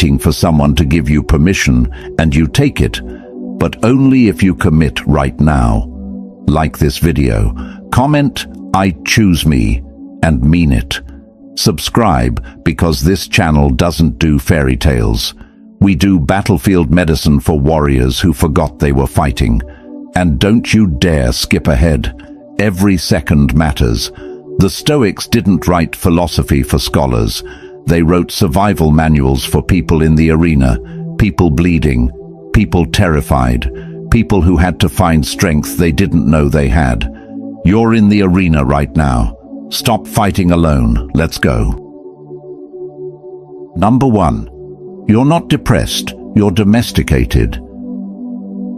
waiting for someone to give you permission, and you take it, but only if you commit right now. Like this video, comment, "I choose me," and mean it. Subscribe, because this channel doesn't do fairy tales. We do battlefield medicine for warriors who forgot they were fighting. And don't you dare skip ahead. Every second matters. The Stoics didn't write philosophy for scholars. They wrote survival manuals for people in the arena, people bleeding, people terrified, people who had to find strength they didn't know they had. You're in the arena right now. Stop fighting alone. Let's go. Number 1. You're not depressed, you're domesticated.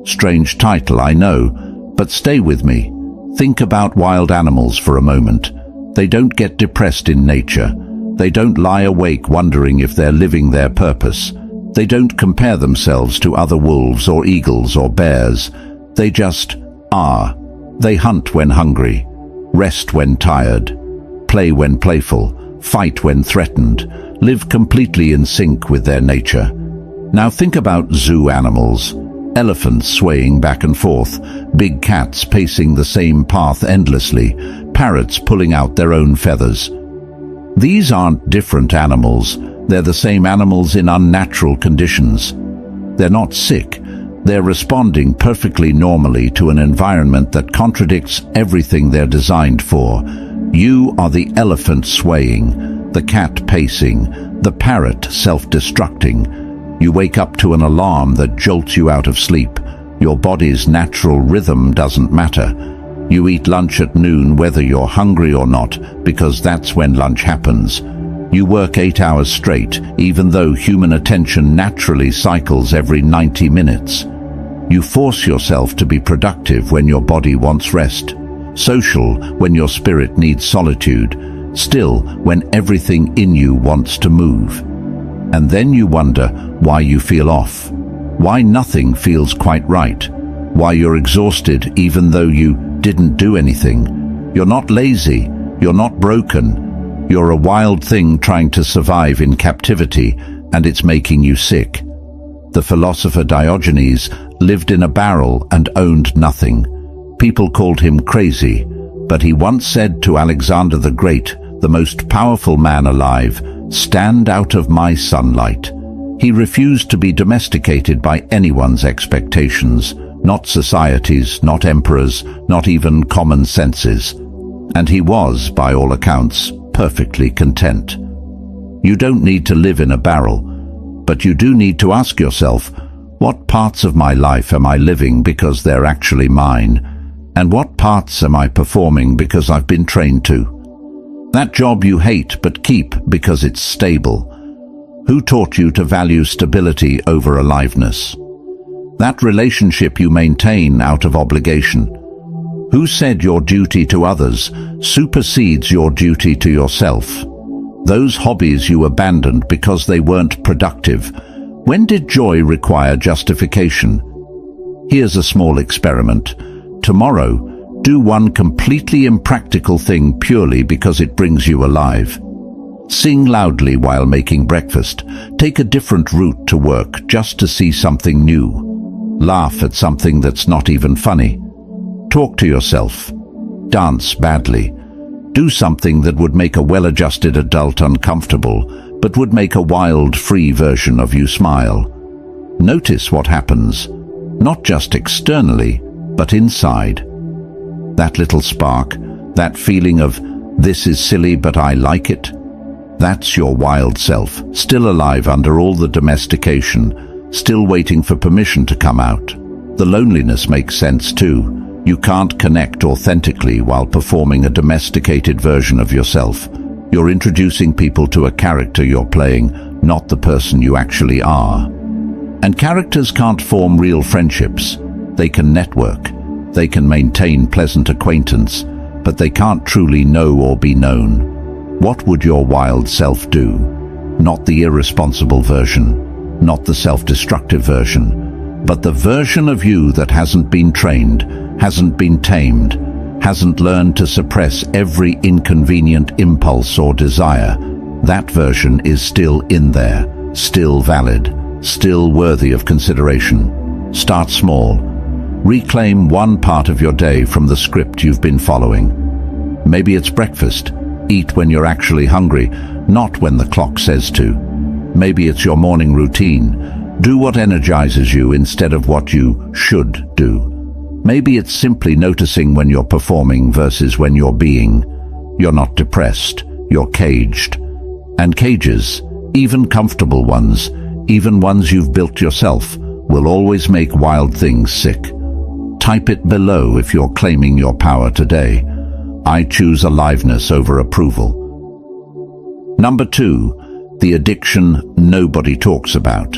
Strange title, I know, but stay with me. Think about wild animals for a moment. They don't get depressed in nature. They don't lie awake wondering if they're living their purpose. They don't compare themselves to other wolves or eagles or bears. They just are. They hunt when hungry, rest when tired, play when playful, fight when threatened, live completely in sync with their nature. Now think about zoo animals. Elephants swaying back and forth, big cats pacing the same path endlessly, parrots pulling out their own feathers. These aren't different animals. They're the same animals in unnatural conditions. They're not sick. They're responding perfectly normally to an environment that contradicts everything they're designed for. You are the elephant swaying, the cat pacing, the parrot self-destructing. You wake up to an alarm that jolts you out of sleep. Your body's natural rhythm doesn't matter. You eat lunch at noon whether you're hungry or not, because that's when lunch happens. You work 8 hours straight, even though human attention naturally cycles every 90 minutes. You force yourself to be productive when your body wants rest, social when your spirit needs solitude, still when everything in you wants to move. And then you wonder why you feel off, why nothing feels quite right, why you're exhausted even though you didn't do anything. You're not lazy, you're not broken. You're a wild thing trying to survive in captivity, and it's making you sick. The philosopher Diogenes lived in a barrel and owned nothing. People called him crazy, but he once said to Alexander the Great, the most powerful man alive, "Stand out of my sunlight." He refused to be domesticated by anyone's expectations, not society's, not emperors, not even common senses. And he was, by all accounts, perfectly content. You don't need to live in a barrel, but you do need to ask yourself, what parts of my life am I living because they're actually mine? And what parts am I performing because I've been trained to? That job you hate but keep because it's stable. Who taught you to value stability over aliveness? That relationship you maintain out of obligation. Who said your duty to others supersedes your duty to yourself? Those hobbies you abandoned because they weren't productive. When did joy require justification? Here's a small experiment. Tomorrow, do one completely impractical thing purely because it brings you alive. Sing loudly while making breakfast. Take a different route to work just to see something new. Laugh at something that's not even funny. Talk to yourself. Dance badly. Do something that would make a well-adjusted adult uncomfortable, but would make a wild, free version of you smile. Notice what happens, not just externally, but inside. That little spark, that feeling of, this is silly but I like it. That's your wild self, still alive under all the domestication, still waiting for permission to come out. The loneliness makes sense too. You can't connect authentically while performing a domesticated version of yourself. You're introducing people to a character you're playing, not the person you actually are. And characters can't form real friendships. They can network. They can maintain pleasant acquaintance, but they can't truly know or be known. What would your wild self do? Not the irresponsible version, not the self-destructive version, but the version of you that hasn't been trained, hasn't been tamed, hasn't learned to suppress every inconvenient impulse or desire. That version is still in there, still valid, still worthy of consideration. Start small. Reclaim one part of your day from the script you've been following. Maybe it's breakfast. Eat when you're actually hungry, not when the clock says to. Maybe it's your morning routine. Do what energizes you instead of what you should do. Maybe it's simply noticing when you're performing versus when you're being. You're not depressed, you're caged. And cages, even comfortable ones, even ones you've built yourself, will always make wild things sick. Type it below if you're claiming your power today. I choose aliveness over approval. Number 2, the addiction nobody talks about.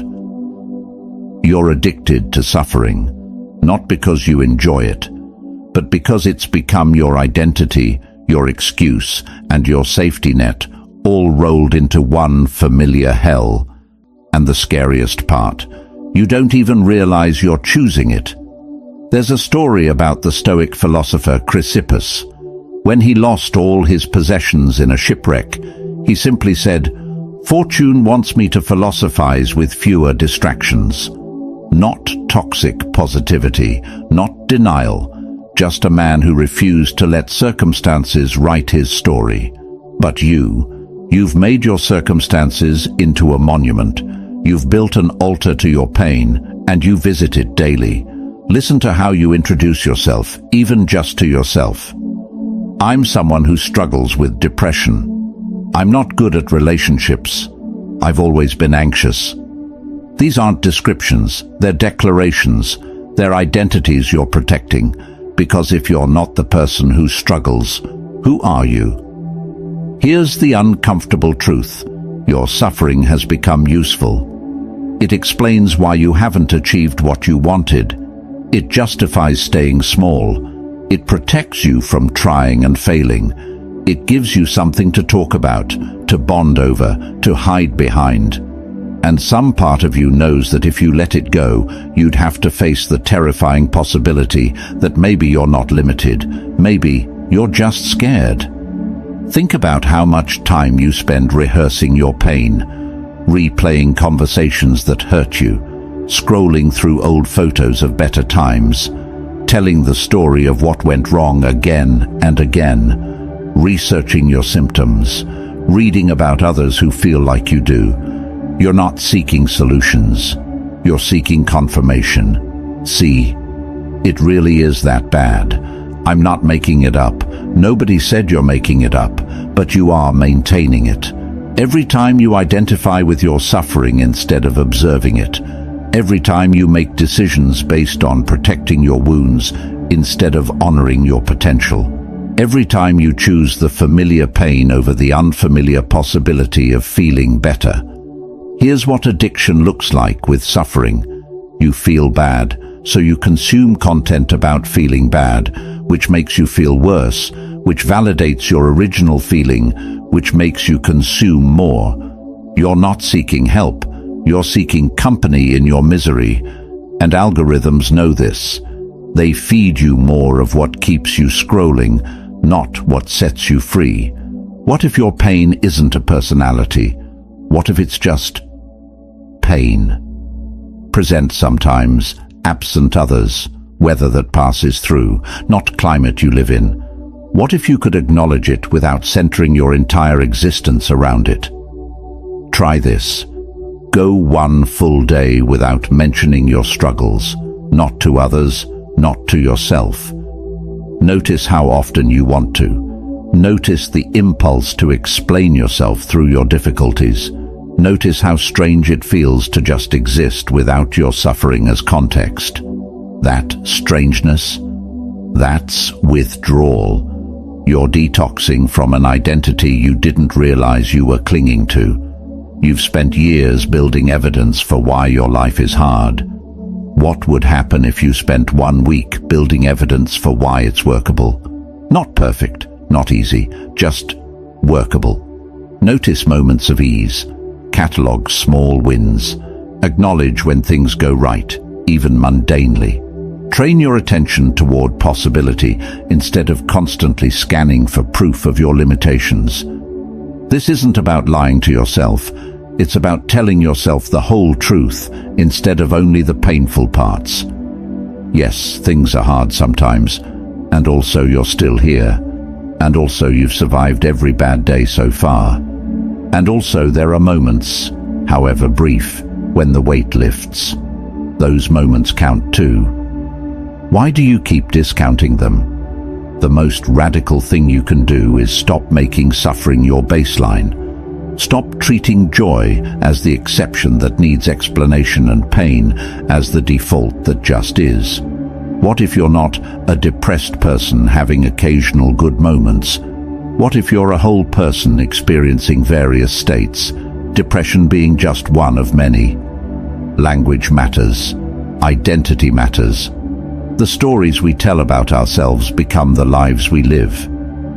You're addicted to suffering, not because you enjoy it, but because it's become your identity, your excuse, and your safety net, all rolled into one familiar hell. And the scariest part, you don't even realize you're choosing it. There's a story about the Stoic philosopher Chrysippus. When he lost all his possessions in a shipwreck, he simply said, "Fortune wants me to philosophize with fewer distractions." Not toxic positivity, not denial, just a man who refused to let circumstances write his story. But you've made your circumstances into a monument. You've built an altar to your pain, and you visit it daily. Listen to how you introduce yourself, even just to yourself. I'm someone who struggles with depression. I'm not good at relationships. I've always been anxious. These aren't descriptions, they're declarations. They're identities you're protecting. Because if you're not the person who struggles, who are you? Here's the uncomfortable truth. Your suffering has become useful. It explains why you haven't achieved what you wanted. It justifies staying small. It protects you from trying and failing. It gives you something to talk about, to bond over, to hide behind. And some part of you knows that if you let it go, you'd have to face the terrifying possibility that maybe you're not limited. Maybe you're just scared. Think about how much time you spend rehearsing your pain, replaying conversations that hurt you, scrolling through old photos of better times, telling the story of what went wrong again and again, researching your symptoms, reading about others who feel like you do. You're not seeking solutions. You're seeking confirmation. See, it really is that bad. I'm not making it up. Nobody said you're making it up, but you are maintaining it. Every time you identify with your suffering instead of observing it, every time you make decisions based on protecting your wounds instead of honoring your potential, every time you choose the familiar pain over the unfamiliar possibility of feeling better. Here's what addiction looks like with suffering. You feel bad, so you consume content about feeling bad, which makes you feel worse, which validates your original feeling, which makes you consume more. You're not seeking help. You're seeking company in your misery. And algorithms know this. They feed you more of what keeps you scrolling, not what sets you free. What if your pain isn't a personality? What if it's just pain? Present sometimes, absent others, weather that passes through, not climate you live in. What if you could acknowledge it without centering your entire existence around it? Try this. Go one full day without mentioning your struggles, not to others, not to yourself. Notice how often you want to. Notice the impulse to explain yourself through your difficulties. Notice how strange it feels to just exist without your suffering as context. That strangeness, that's withdrawal. You're detoxing from an identity you didn't realize you were clinging to. You've spent years building evidence for why your life is hard. What would happen if you spent 1 week building evidence for why it's workable? Not perfect, not easy, just workable. Notice moments of ease. Catalogue small wins. Acknowledge when things go right, even mundanely. Train your attention toward possibility instead of constantly scanning for proof of your limitations. This isn't about lying to yourself. It's about telling yourself the whole truth instead of only the painful parts. Yes, things are hard sometimes, and also you're still here. And also you've survived every bad day so far. And also there are moments, however brief, when the weight lifts. Those moments count too. Why do you keep discounting them? The most radical thing you can do is stop making suffering your baseline. Stop treating joy as the exception that needs explanation and pain as the default that just is. What if you're not a depressed person having occasional good moments? What if you're a whole person experiencing various states, depression being just one of many? Language matters. Identity matters. The stories we tell about ourselves become the lives we live.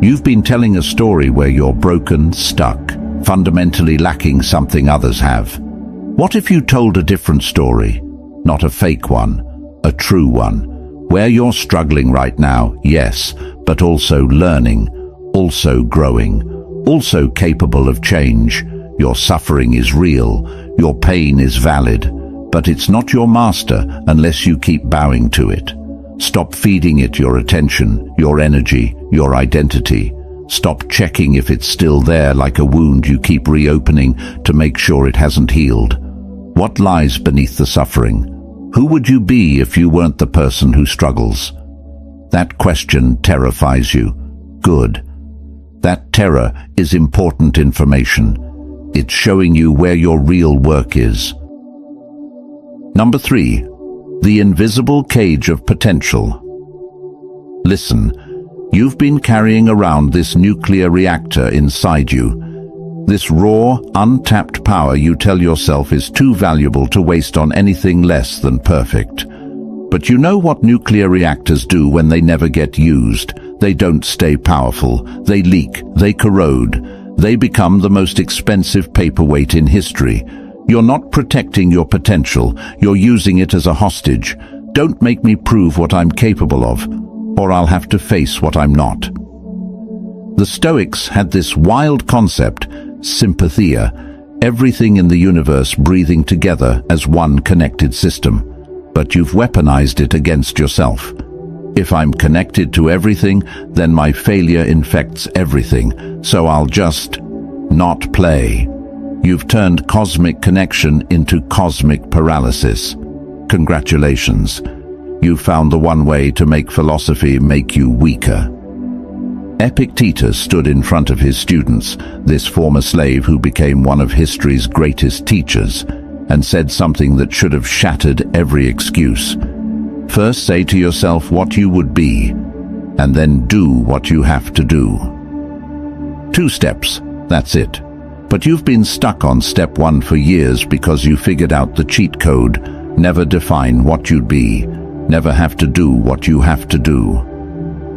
You've been telling a story where you're broken, stuck, fundamentally lacking something others have. What if you told a different story? Not a fake one, a true one, where you're struggling right now, yes, but also learning, also growing, also capable of change. Your suffering is real, your pain is valid, but it's not your master unless you keep bowing to it. Stop feeding it your attention, your energy, your identity. Stop checking if it's still there like a wound you keep reopening to make sure it hasn't healed. What lies beneath the suffering? Who would you be if you weren't the person who struggles? That question terrifies you. Good. That terror is important information. It's showing you where your real work is. Number 3. The invisible cage of potential. Listen, you've been carrying around this nuclear reactor inside you. This raw, untapped power you tell yourself is too valuable to waste on anything less than perfect. But you know what nuclear reactors do when they never get used. They don't stay powerful. They leak. They corrode. They become the most expensive paperweight in history. You're not protecting your potential. You're using it as a hostage. Don't make me prove what I'm capable of, or I'll have to face what I'm not. The Stoics had this wild concept, sympathia, everything in the universe breathing together as one connected system. But you've weaponized it against yourself. If I'm connected to everything, then my failure infects everything, so I'll just not play. You've turned cosmic connection into cosmic paralysis. Congratulations. You found the one way to make philosophy make you weaker. Epictetus stood in front of his students, this former slave who became one of history's greatest teachers, and said something that should have shattered every excuse. First say to yourself what you would be, and then do what you have to do. 2 steps, that's it. But you've been stuck on step 1 for years because you figured out the cheat code: never define what you'd be, never have to do what you have to do.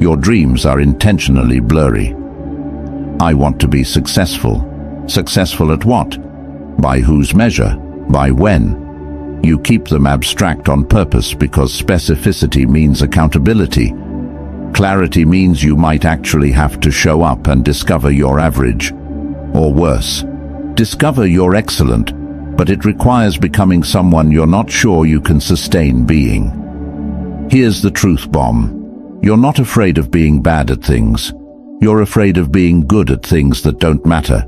Your dreams are intentionally blurry. I want to be successful. Successful at what? By whose measure? By when? You keep them abstract on purpose because specificity means accountability. Clarity means you might actually have to show up and discover you're average. Or worse, discover you're excellent, but it requires becoming someone you're not sure you can sustain being. Here's the truth bomb. You're not afraid of being bad at things. You're afraid of being good at things that don't matter.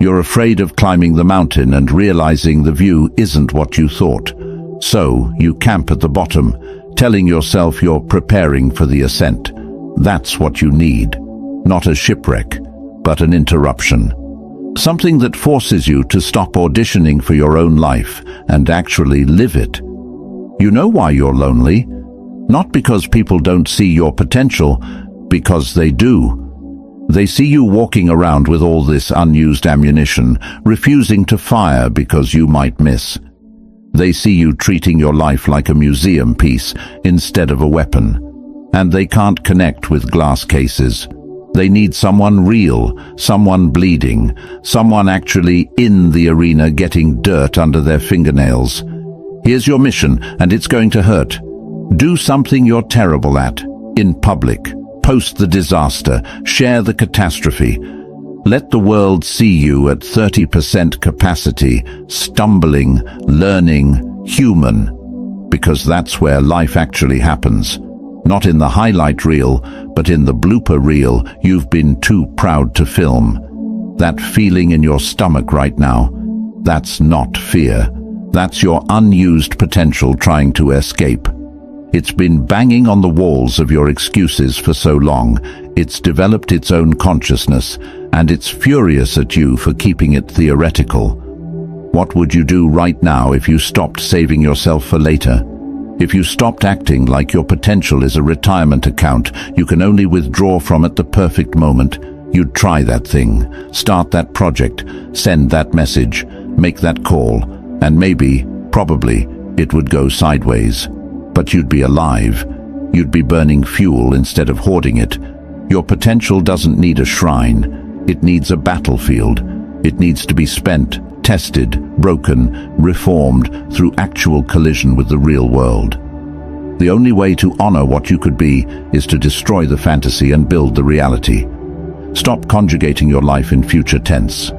You're afraid of climbing the mountain and realizing the view isn't what you thought. So you camp at the bottom, telling yourself you're preparing for the ascent. That's what you need. Not a shipwreck, but an interruption. Something that forces you to stop auditioning for your own life and actually live it. You know why you're lonely? Not because people don't see your potential, because they do. They see you walking around with all this unused ammunition, refusing to fire because you might miss. They see you treating your life like a museum piece instead of a weapon. And they can't connect with glass cases. They need someone real, someone bleeding, someone actually in the arena getting dirt under their fingernails. Here's your mission, and it's going to hurt. Do something you're terrible at, in public. Post the disaster, share the catastrophe. Let the world see you at 30% capacity, stumbling, learning, human, because that's where life actually happens. Not in the highlight reel, but in the blooper reel you've been too proud to film. That feeling in your stomach right now, that's not fear. That's your unused potential trying to escape. It's been banging on the walls of your excuses for so long. It's developed its own consciousness, and it's furious at you for keeping it theoretical. What would you do right now if you stopped saving yourself for later? If you stopped acting like your potential is a retirement account you can only withdraw from at the perfect moment? You'd try that thing, start that project, send that message, make that call, and maybe, probably, it would go sideways. But you'd be alive. You'd be burning fuel instead of hoarding it. Your potential doesn't need a shrine. It needs a battlefield. It needs to be spent, tested, broken, reformed through actual collision with the real world. The only way to honor what you could be is to destroy the fantasy and build the reality. Stop conjugating your life in future tense.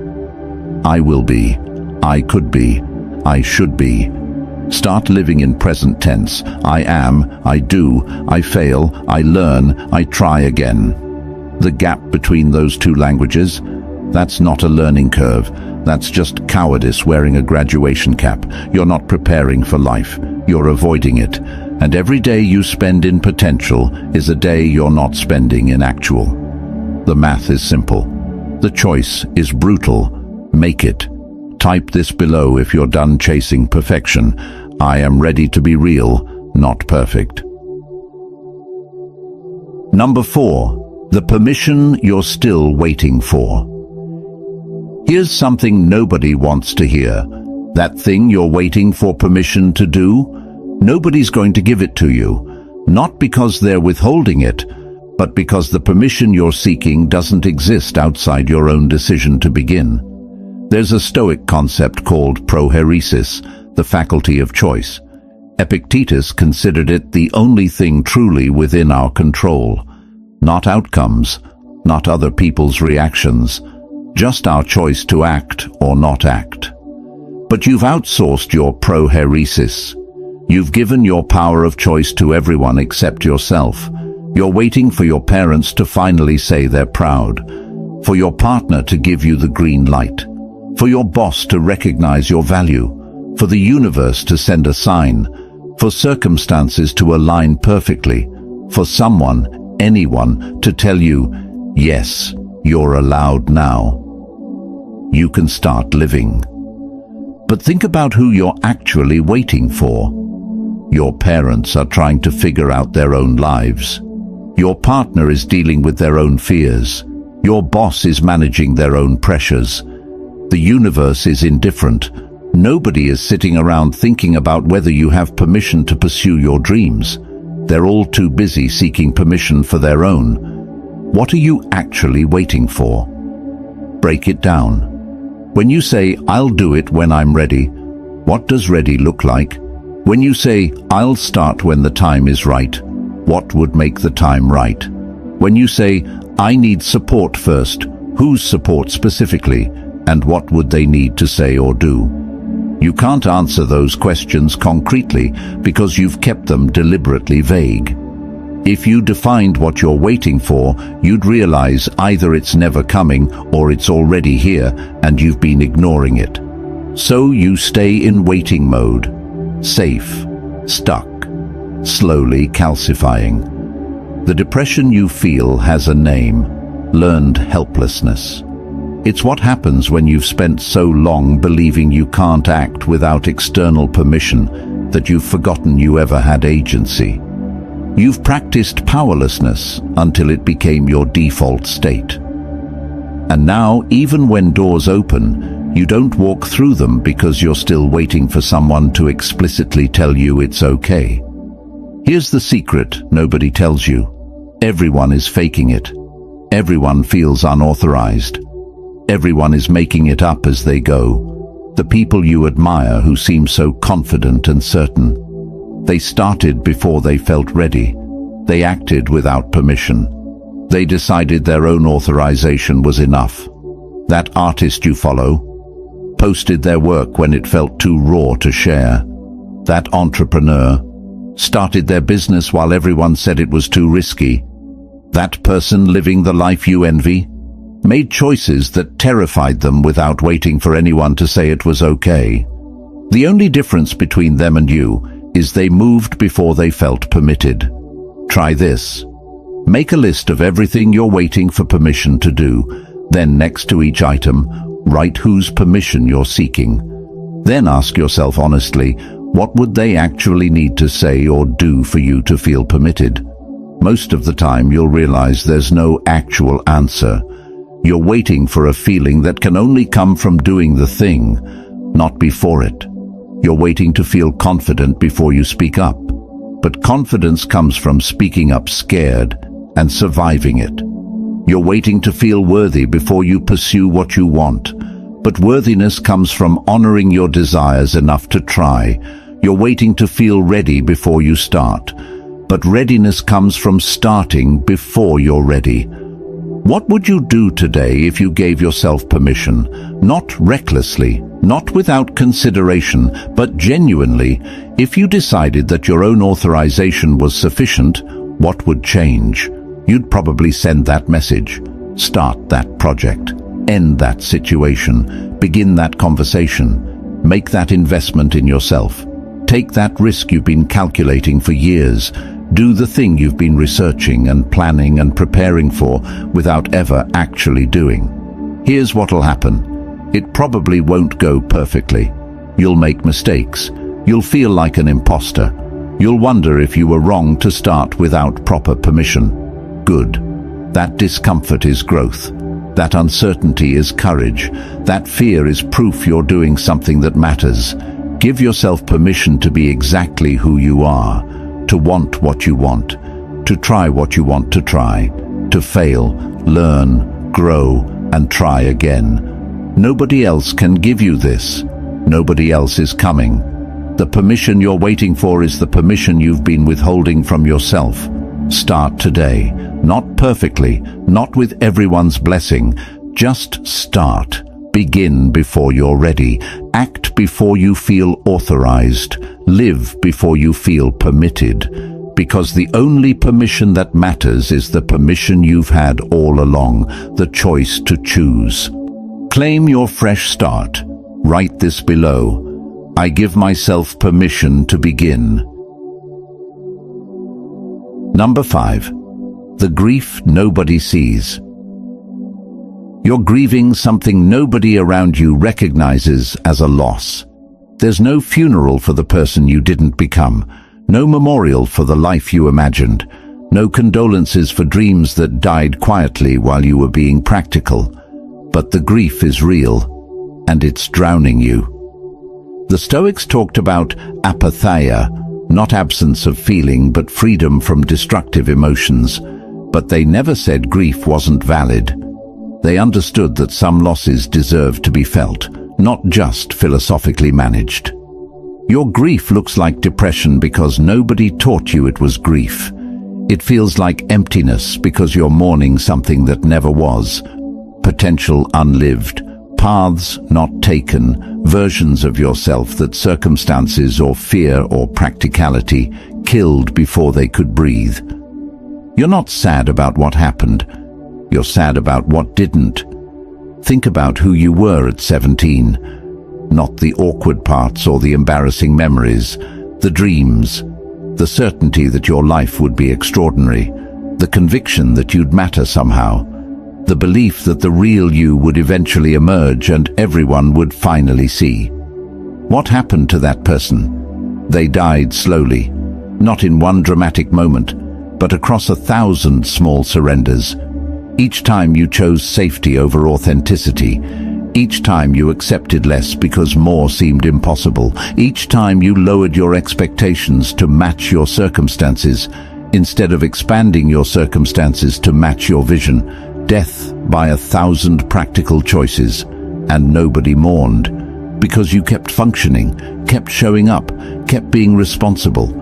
I will be, I could be, I should be. Start living in present tense. I am, I do, I fail, I learn, I try again. The gap between those two languages, that's not a learning curve. That's just cowardice wearing a graduation cap. You're not preparing for life. You're avoiding it. And every day you spend in potential is a day you're not spending in actual. The math is simple. The choice is brutal. Make it. Type this below if you're done chasing perfection. I am ready to be real, not perfect. Number 4. The permission you're still waiting for. Here's something nobody wants to hear. That thing you're waiting for permission to do, nobody's going to give it to you. Not because they're withholding it, but because the permission you're seeking doesn't exist outside your own decision to begin. There's a Stoic concept called prohairesis, the faculty of choice. Epictetus considered it the only thing truly within our control. Not outcomes, not other people's reactions, just our choice to act or not act. But you've outsourced your prohairesis. You've given your power of choice to everyone except yourself. You're waiting for your parents to finally say they're proud, for your partner to give you the green light, for your boss to recognize your value, for the universe to send a sign, for circumstances to align perfectly, for someone, anyone, to tell you, yes, you're allowed now. You can start living. But think about who you're actually waiting for. Your parents are trying to figure out their own lives. Your partner is dealing with their own fears. Your boss is managing their own pressures. The universe is indifferent. Nobody is sitting around thinking about whether you have permission to pursue your dreams. They're all too busy seeking permission for their own. What are you actually waiting for? Break it down. When you say, I'll do it when I'm ready, what does ready look like? When you say, I'll start when the time is right, what would make the time right? When you say, I need support first, whose support specifically, and what would they need to say or do? You can't answer those questions concretely because you've kept them deliberately vague. If you defined what you're waiting for, you'd realize either it's never coming or it's already here and you've been ignoring it. So you stay in waiting mode, safe, stuck, slowly calcifying. The depression you feel has a name: learned helplessness. It's what happens when you've spent so long believing you can't act without external permission that you've forgotten you ever had agency. You've practiced powerlessness until it became your default state. And now, even when doors open, you don't walk through them because you're still waiting for someone to explicitly tell you it's okay. Here's the secret nobody tells you. Everyone is faking it. Everyone feels unauthorized. Everyone is making it up as they go. The people you admire who seem so confident and certain. They started before they felt ready. They acted without permission. They decided their own authorization was enough. That artist you follow posted their work when it felt too raw to share. That entrepreneur started their business while everyone said it was too risky. That person living the life you envy made choices that terrified them without waiting for anyone to say it was okay. The only difference between them and you is they moved before they felt permitted. Try this. Make a list of everything you're waiting for permission to do. Then next to each item, write whose permission you're seeking. Then ask yourself honestly, what would they actually need to say or do for you to feel permitted? Most of the time you'll realize there's no actual answer. You're waiting for a feeling that can only come from doing the thing, not before it. You're waiting to feel confident before you speak up. But confidence comes from speaking up scared and surviving it. You're waiting to feel worthy before you pursue what you want. But worthiness comes from honoring your desires enough to try. You're waiting to feel ready before you start. But readiness comes from starting before you're ready. What would you do today if you gave yourself permission? Not recklessly, not without consideration, but genuinely. If you decided that your own authorization was sufficient, what would change? You'd probably send that message, start that project, end that situation, begin that conversation, make that investment in yourself. Take that risk you've been calculating for years. Do the thing you've been researching and planning and preparing for without ever actually doing. Here's what'll happen. It probably won't go perfectly. You'll make mistakes. You'll feel like an imposter. You'll wonder if you were wrong to start without proper permission. Good. That discomfort is growth. That uncertainty is courage. That fear is proof you're doing something that matters. Give yourself permission to be exactly who you are, to want what you want, to try what you want to try, to fail, learn, grow, and try again. Nobody else can give you this. Nobody else is coming. The permission you're waiting for is the permission you've been withholding from yourself. Start today. Not perfectly, not with everyone's blessing. Just start. Begin before you're ready. Act before you feel authorized. Live before you feel permitted. Because the only permission that matters is the permission you've had all along, the choice to choose. Claim your fresh start. Write this below. I give myself permission to begin. Number 5. The grief nobody sees. You're grieving something nobody around you recognizes as a loss. There's no funeral for the person you didn't become, no memorial for the life you imagined, no condolences for dreams that died quietly while you were being practical. But the grief is real, and it's drowning you. The Stoics talked about apatheia, not absence of feeling but freedom from destructive emotions. But they never said grief wasn't valid. They understood that some losses deserve to be felt, not just philosophically managed. Your grief looks like depression because nobody taught you it was grief. It feels like emptiness because you're mourning something that never was. Potential unlived, paths not taken, versions of yourself that circumstances or fear or practicality killed before they could breathe. You're not sad about what happened. You're sad about what didn't. Think about who you were at 17. Not the awkward parts or the embarrassing memories. The dreams. The certainty that your life would be extraordinary. The conviction that you'd matter somehow. The belief that the real you would eventually emerge and everyone would finally see. What happened to that person? They died slowly. Not in one dramatic moment, but across 1,000 small surrenders. Each time you chose safety over authenticity. Each time you accepted less because more seemed impossible. Each time you lowered your expectations to match your circumstances, instead of expanding your circumstances to match your vision. Death by 1,000 practical choices, and nobody mourned. Because you kept functioning, kept showing up, kept being responsible.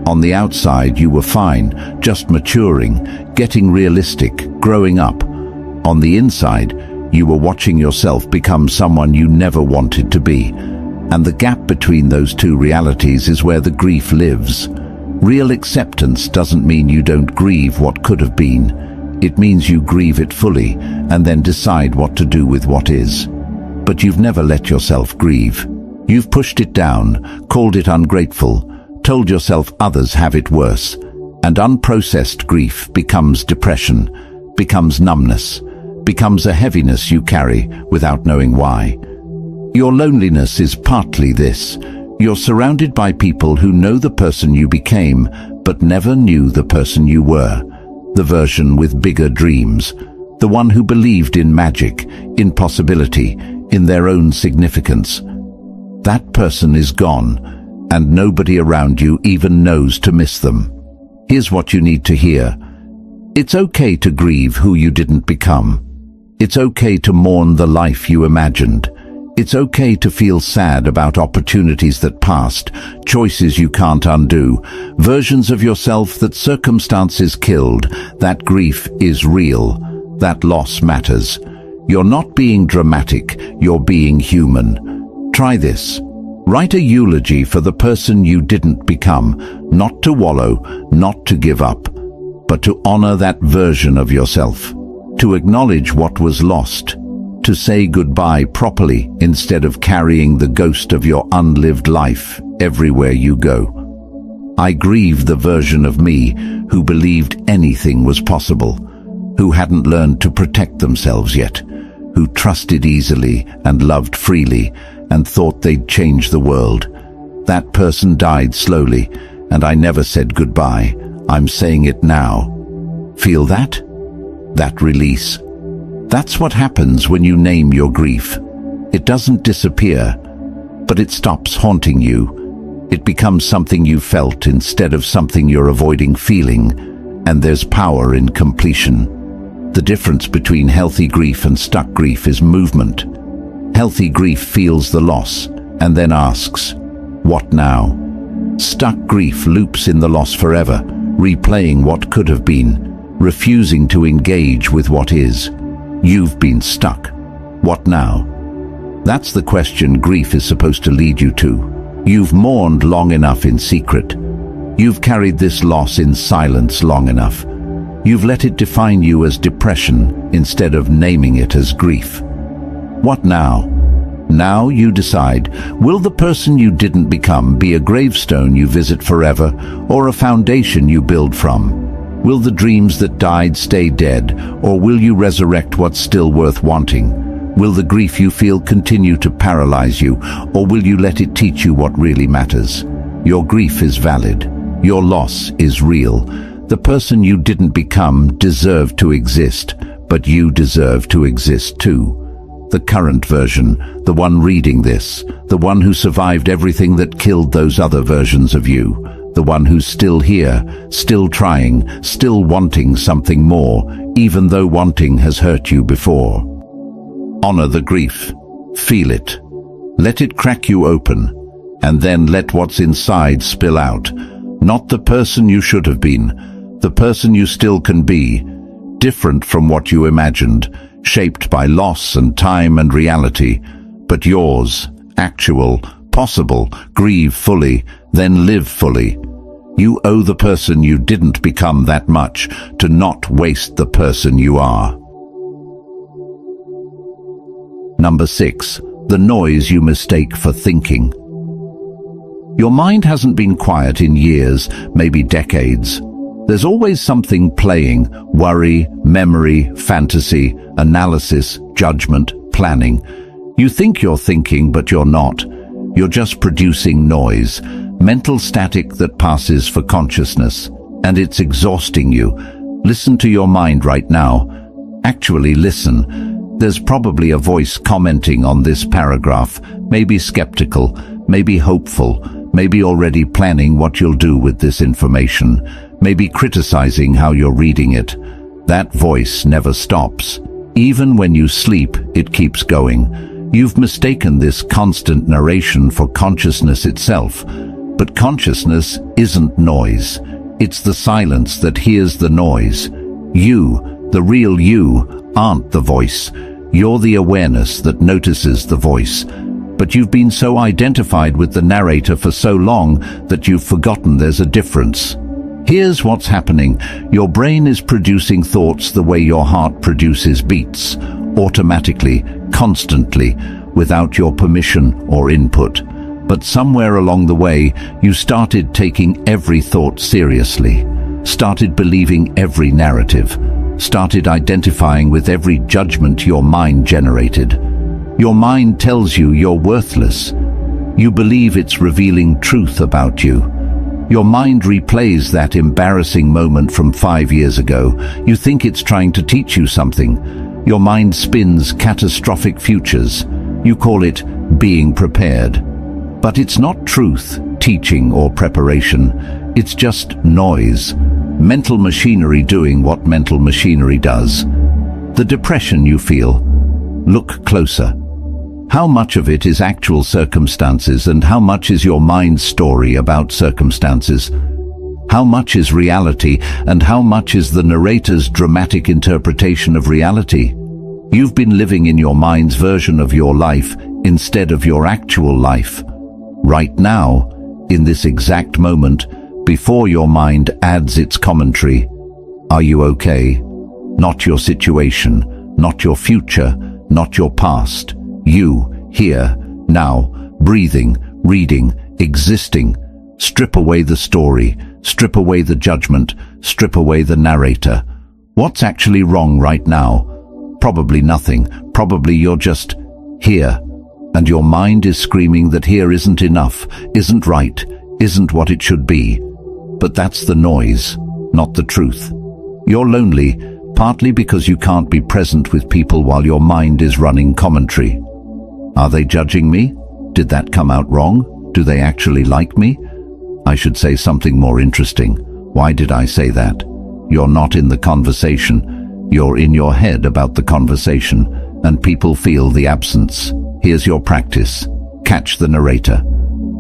On the outside you were fine, just maturing, getting realistic, growing up. On the inside, You were watching yourself become someone you never wanted to be. And the gap between those two realities is where the grief lives. Real acceptance doesn't mean you don't grieve what could have been. It means you grieve it fully and then decide what to do with what is. But you've never let yourself grieve. You've pushed it down, called it ungrateful, told yourself others have it worse. And unprocessed grief becomes depression, becomes numbness, becomes a heaviness you carry without knowing why. Your loneliness is partly this. You're surrounded by people who know the person you became, but never knew the person you were. The version with bigger dreams. The one who believed in magic, in possibility, in their own significance. That person is gone, and nobody around you even knows to miss them. Here's what you need to hear. It's okay to grieve who you didn't become. It's okay to mourn the life you imagined. It's okay to feel sad about opportunities that passed, choices you can't undo, versions of yourself that circumstances killed. That grief is real. That loss matters. You're not being dramatic, you're being human. Try this. Write a eulogy for the person you didn't become, not to wallow, not to give up, but to honor that version of yourself, to acknowledge what was lost, to say goodbye properly instead of carrying the ghost of your unlived life everywhere you go. I grieve the version of me who believed anything was possible, who hadn't learned to protect themselves yet, who trusted easily and loved freely and thought they'd change the world. That person died slowly, and I never said goodbye. I'm saying it now. Feel that? That release. That's what happens when you name your grief. It doesn't disappear, but it stops haunting you. It becomes something you felt instead of something you're avoiding feeling, and there's power in completion. The difference between healthy grief and stuck grief is movement. Healthy grief feels the loss and then asks, "What now?" Stuck grief loops in the loss forever, replaying what could have been, refusing to engage with what is. You've been stuck. What now? That's the question grief is supposed to lead you to. You've mourned long enough in secret. You've carried this loss in silence long enough. You've let it define you as depression instead of naming it as grief. What now? Now you decide, will the person you didn't become be a gravestone you visit forever or a foundation you build from? Will the dreams that died stay dead, or will you resurrect what's still worth wanting? Will the grief you feel continue to paralyze you, or will you let it teach you what really matters? Your grief is valid. Your loss is real. The person you didn't become deserved to exist, but you deserve to exist too. The current version, the one reading this, the one who survived everything that killed those other versions of you, the one who's still here, still trying, still wanting something more, even though wanting has hurt you before. Honor the grief. Feel it. Let it crack you open, and then let what's inside spill out. Not the person you should have been, the person you still can be, different from what you imagined, shaped by loss and time and reality, but yours, actual, possible. Grieve fully, then live fully. You owe the person you didn't become that much to not waste the person you are. Number 6. The noise you mistake for thinking. Your mind hasn't been quiet in years, maybe decades. There's always something playing: worry, memory, fantasy, analysis, judgment, planning. You think you're thinking, but you're not. You're just producing noise, mental static that passes for consciousness, and it's exhausting you. Listen to your mind right now. Actually listen. There's probably a voice commenting on this paragraph, maybe skeptical, maybe hopeful, maybe already planning what you'll do with this information, maybe criticizing how you're reading it. That voice never stops. Even when you sleep, it keeps going. You've mistaken this constant narration for consciousness itself. But consciousness isn't noise. It's the silence that hears the noise. You, the real you, aren't the voice. You're the awareness that notices the voice, but you've been so identified with the narrator for so long that you've forgotten there's a difference. Here's what's happening. Your brain is producing thoughts the way your heart produces beats, automatically, constantly, without your permission or input. But somewhere along the way, you started taking every thought seriously, started believing every narrative, started identifying with every judgment your mind generated. Your mind tells you you're worthless. You believe it's revealing truth about you. Your mind replays that embarrassing moment from 5 years ago. You think it's trying to teach you something. Your mind spins catastrophic futures. You call it being prepared. But it's not truth, teaching, or preparation. It's just noise. Mental machinery doing what mental machinery does. The depression you feel. Look closer. How much of it is actual circumstances and how much is your mind's story about circumstances? How much is reality and how much is the narrator's dramatic interpretation of reality? You've been living in your mind's version of your life instead of your actual life. Right now, in this exact moment, before your mind adds its commentary. Are you okay? Not your situation, not your future, not your past. You, here, now, breathing, reading, existing. Strip away the story, strip away the judgment, strip away the narrator. What's actually wrong right now? Probably nothing. Probably you're just here. And your mind is screaming that here isn't enough, isn't right, isn't what it should be. But that's the noise, not the truth. You're lonely, partly because you can't be present with people while your mind is running commentary. Are they judging me? Did that come out wrong? Do they actually like me? I should say something more interesting. Why did I say that? You're not in the conversation. You're in your head about the conversation, and people feel the absence. Here's your practice. Catch the narrator.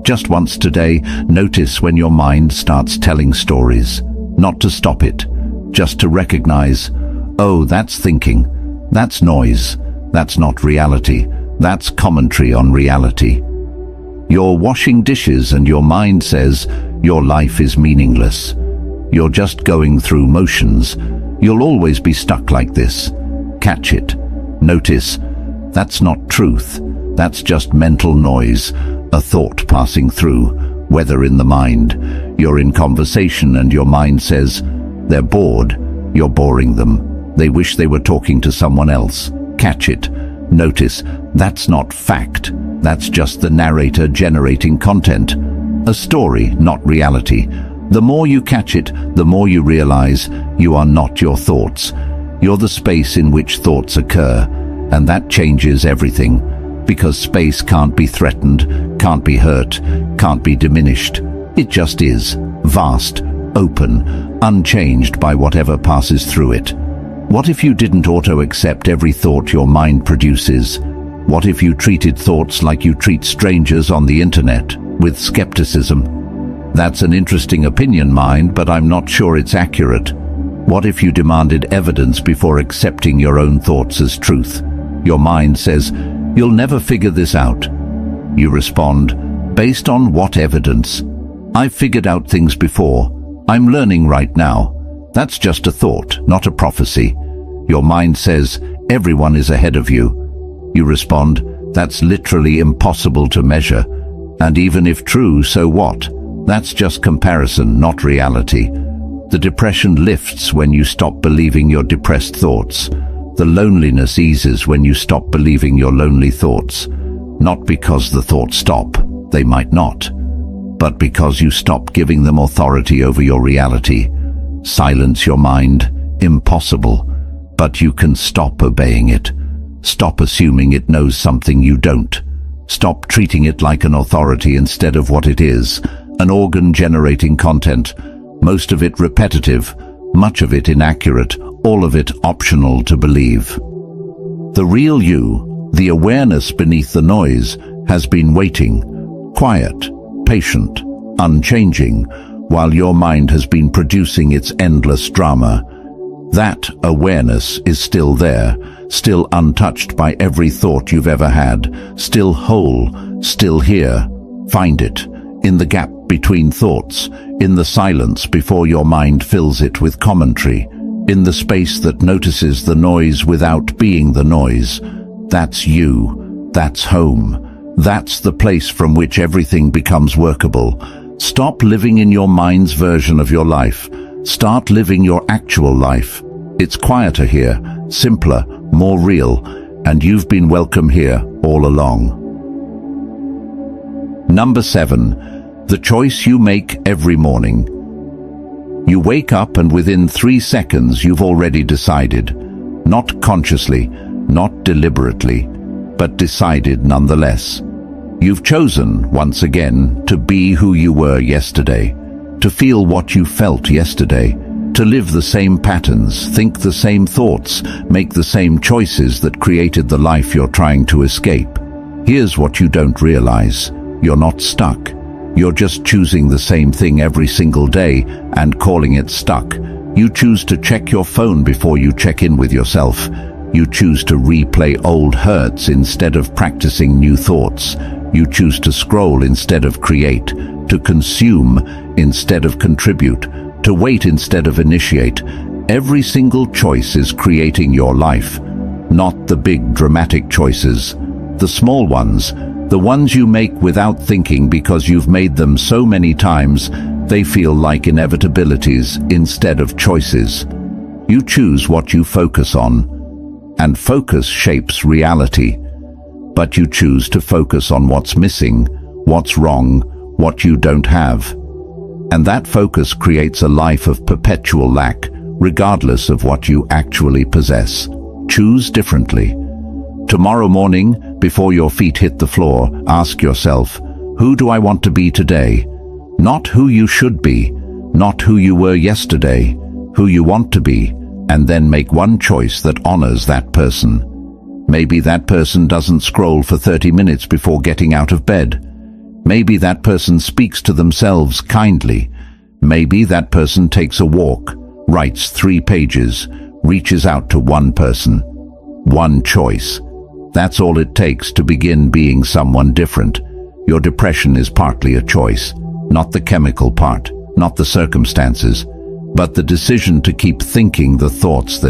Just once today, notice when your mind starts telling stories. Not to stop it, just to recognize, oh, that's thinking, that's noise, that's not reality, that's commentary on reality. You're washing dishes and your mind says, your life is meaningless. You're just going through motions. You'll always be stuck like this. Catch it. Notice, that's not truth. That's just mental noise, a thought passing through, whether in the mind. You're in conversation and your mind says, they're bored. You're boring them. They wish they were talking to someone else. Catch it. Notice, that's not fact. That's just the narrator generating content. A story, not reality. The more you catch it, the more you realize you are not your thoughts. You're the space in which thoughts occur, and that changes everything, because space can't be threatened, can't be hurt, can't be diminished. It just is, vast, open, unchanged by whatever passes through it. What if you didn't auto-accept every thought your mind produces? What if you treated thoughts like you treat strangers on the internet, with skepticism? That's an interesting opinion, mind, but I'm not sure it's accurate. What if you demanded evidence before accepting your own thoughts as truth? Your mind says, you'll never figure this out. You respond, based on what evidence? I've figured out things before. I'm learning right now. That's just a thought, not a prophecy. Your mind says, everyone is ahead of you. You respond, that's literally impossible to measure. And even if true, so what? That's just comparison, not reality. The depression lifts when you stop believing your depressed thoughts. The loneliness eases when you stop believing your lonely thoughts. Not because the thoughts stop, they might not, but because you stop giving them authority over your reality. Silence your mind, impossible, but you can stop obeying it. Stop assuming it knows something you don't. Stop treating it like an authority instead of what it is, an organ generating content, most of it repetitive, much of it inaccurate, all of it optional to believe. The real you, the awareness beneath the noise, has been waiting, quiet, patient, unchanging, while your mind has been producing its endless drama. That awareness is still there, still untouched by every thought you've ever had, still whole, still here. Find it, in the gap between thoughts, in the silence before your mind fills it with commentary, in the space that notices the noise without being the noise. That's you. That's home. That's the place from which everything becomes workable. Stop living in your mind's version of your life. Start living your actual life. It's quieter here, simpler, more real, and you've been welcome here all along. Number 7. The choice you make every morning. You wake up and within 3 seconds you've already decided. Not consciously, not deliberately, but decided nonetheless. You've chosen, once again, to be who you were yesterday, to feel what you felt yesterday, to live the same patterns, think the same thoughts, make the same choices that created the life you're trying to escape. Here's what you don't realize. You're not stuck. You're just choosing the same thing every single day and calling it stuck. You choose to check your phone before you check in with yourself. You choose to replay old hurts instead of practicing new thoughts. You choose to scroll instead of create, to consume instead of contribute, to wait instead of initiate. Every single choice is creating your life, not the big dramatic choices. The small ones, the ones you make without thinking because you've made them so many times, they feel like inevitabilities instead of choices. You choose what you focus on, and focus shapes reality. But you choose to focus on what's missing, what's wrong, what you don't have. And that focus creates a life of perpetual lack, regardless of what you actually possess. Choose differently. Tomorrow morning, before your feet hit the floor, ask yourself, who do I want to be today? Not who you should be, not who you were yesterday, who you want to be, and then make one choice that honors that person. Maybe that person doesn't scroll for 30 minutes before getting out of bed. Maybe that person speaks to themselves kindly. Maybe that person takes a walk, writes 3 pages, reaches out to one person. One choice. That's all it takes to begin being someone different. Your depression is partly a choice, not the chemical part, not the circumstances, but the decision to keep thinking the thoughts that